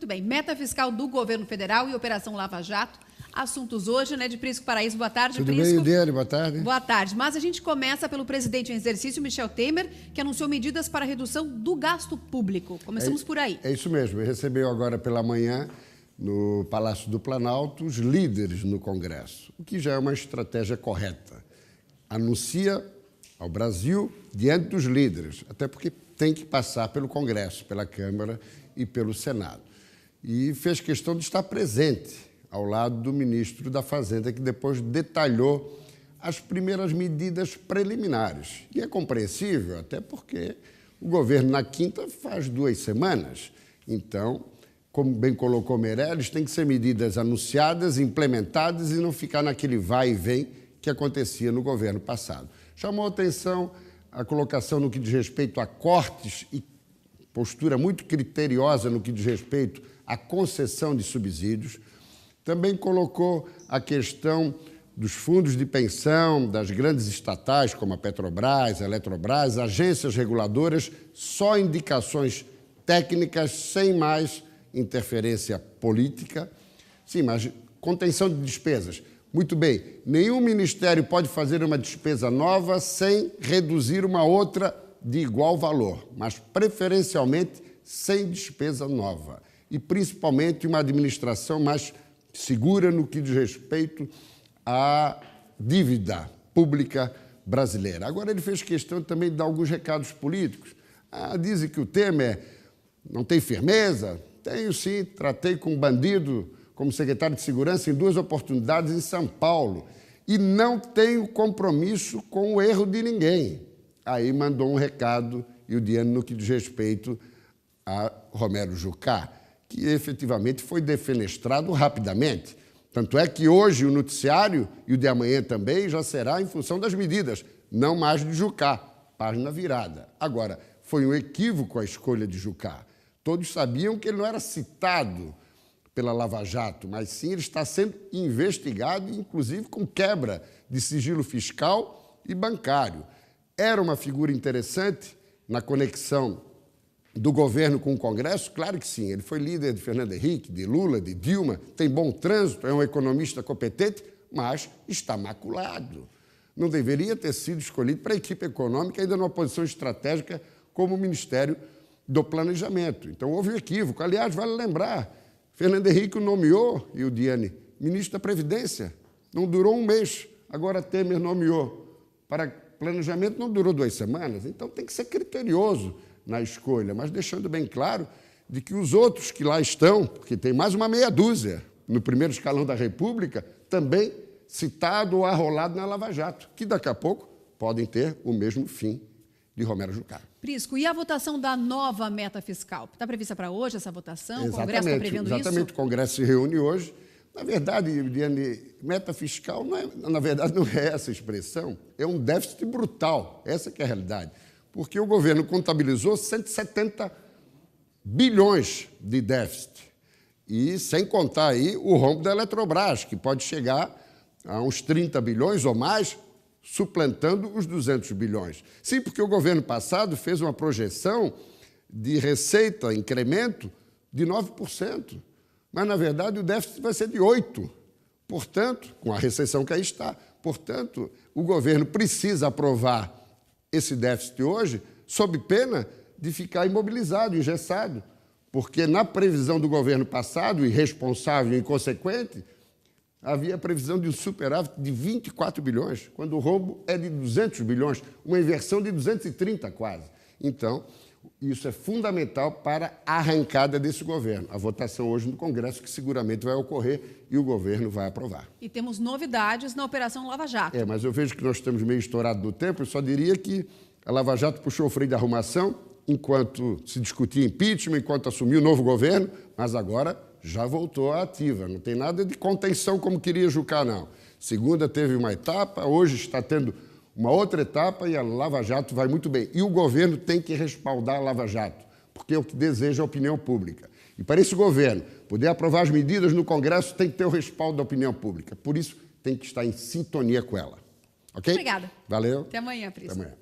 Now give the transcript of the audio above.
Muito bem, meta fiscal do governo federal e Operação Lava Jato. Assuntos hoje, né, de Prisco Paraíso. Boa tarde, Tudo Prisco. bem, Udiane? Boa tarde. Boa tarde. Mas a gente começa pelo presidente em exercício, Michel Temer, que anunciou medidas para a redução do gasto público. Começamos por aí. É isso mesmo. Ele recebeu agora pela manhã, no Palácio do Planalto, os líderes no Congresso, o que já é uma estratégia correta. Anuncia ao Brasil diante dos líderes, até porque tem que passar pelo Congresso, pela Câmara e pelo Senado. E fez questão de estar presente ao lado do ministro da Fazenda, que depois detalhou as primeiras medidas preliminares. E é compreensível, até porque o governo, na quinta, faz 2 semanas. Então, como bem colocou Meirelles, tem que ser medidas anunciadas, implementadas e não ficar naquele vai e vem que acontecia no governo passado. Chamou a atenção a colocação no que diz respeito a cortes e postura muito criteriosa no que diz respeito à concessão de subsídios. Também colocou a questão dos fundos de pensão, das grandes estatais, como a Petrobras, a Eletrobras, agências reguladoras, só indicações técnicas, sem mais interferência política. Sim, mas contenção de despesas. Muito bem, nenhum ministério pode fazer uma despesa nova sem reduzir uma outra de igual valor, mas preferencialmente sem despesa nova. E principalmente uma administração mais segura no que diz respeito à dívida pública brasileira. Agora, ele fez questão também de dar alguns recados políticos. Dizem que o Temer não tem firmeza. Tenho sim, tratei com um bandido como secretário de Segurança em 2 oportunidades em São Paulo e não tenho compromisso com o erro de ninguém. Aí mandou um recado, e o Diane, no que diz respeito a Romero Jucá, que efetivamente foi defenestrado rapidamente. Tanto é que hoje o noticiário, e o de amanhã também, já será em função das medidas, não mais de Jucá, página virada. Agora, foi um equívoco a escolha de Jucá. Todos sabiam que ele não era citado pela Lava Jato, mas sim ele está sendo investigado, inclusive com quebra de sigilo fiscal e bancário. Era uma figura interessante na conexão do governo com o Congresso? Claro que sim. Ele foi líder de Fernando Henrique, de Lula, de Dilma, tem bom trânsito, é um economista competente, mas está maculado. Não deveria ter sido escolhido para a equipe econômica, ainda numa posição estratégica como o Ministério do Planejamento. Então, houve um equívoco. Aliás, vale lembrar, Fernando Henrique o nomeou, e o Diane, ministro da Previdência. Não durou 1 mês. Agora Temer nomeou para Planejamento, não durou 2 semanas. Então, tem que ser criterioso na escolha, mas deixando bem claro de que os outros que lá estão, porque tem mais uma meia dúzia no primeiro escalão da República, também citado ou arrolado na Lava Jato, que daqui a pouco podem ter o mesmo fim de Romero Jucá. Prisco, e a votação da nova meta fiscal? Está prevista para hoje essa votação? O Congresso está prevendo isso? Exatamente, o Congresso se reúne hoje. Na verdade, Diane, meta fiscal, na verdade, não é essa expressão, é um déficit brutal, essa que é a realidade. Porque o governo contabilizou 170 bilhões de déficit. E sem contar aí o rombo da Eletrobras, que pode chegar a uns 30 bilhões ou mais, suplantando os 200 bilhões. Sim, porque o governo passado fez uma projeção de receita, incremento, de 9%. Mas, na verdade, o déficit vai ser de 8%. Portanto, com a recessão que aí está. Portanto, o governo precisa aprovar esse déficit hoje, sob pena de ficar imobilizado, engessado. Porque, na previsão do governo passado, irresponsável e inconsequente, havia a previsão de um superávit de 24 bilhões, quando o rombo é de 200 bilhões, uma inversão de 230 quase. Então, isso é fundamental para a arrancada desse governo. A votação hoje no Congresso, que seguramente vai ocorrer e o governo vai aprovar. E temos novidades na Operação Lava Jato. Mas eu vejo que nós estamos meio estourados do tempo. Eu só diria que a Lava Jato puxou o freio de arrumação enquanto se discutia impeachment, enquanto assumiu o novo governo, mas agora já voltou à ativa. Não tem nada de contenção como queria Jucá, não. Segunda teve uma etapa, hoje está tendo uma outra etapa e a Lava Jato vai muito bem. E o governo tem que respaldar a Lava Jato, porque é o que deseja a opinião pública. E para esse governo poder aprovar as medidas no Congresso, tem que ter o respaldo da opinião pública. Por isso, tem que estar em sintonia com ela. Ok? Obrigada. Valeu. Até amanhã, Prisco. Até amanhã.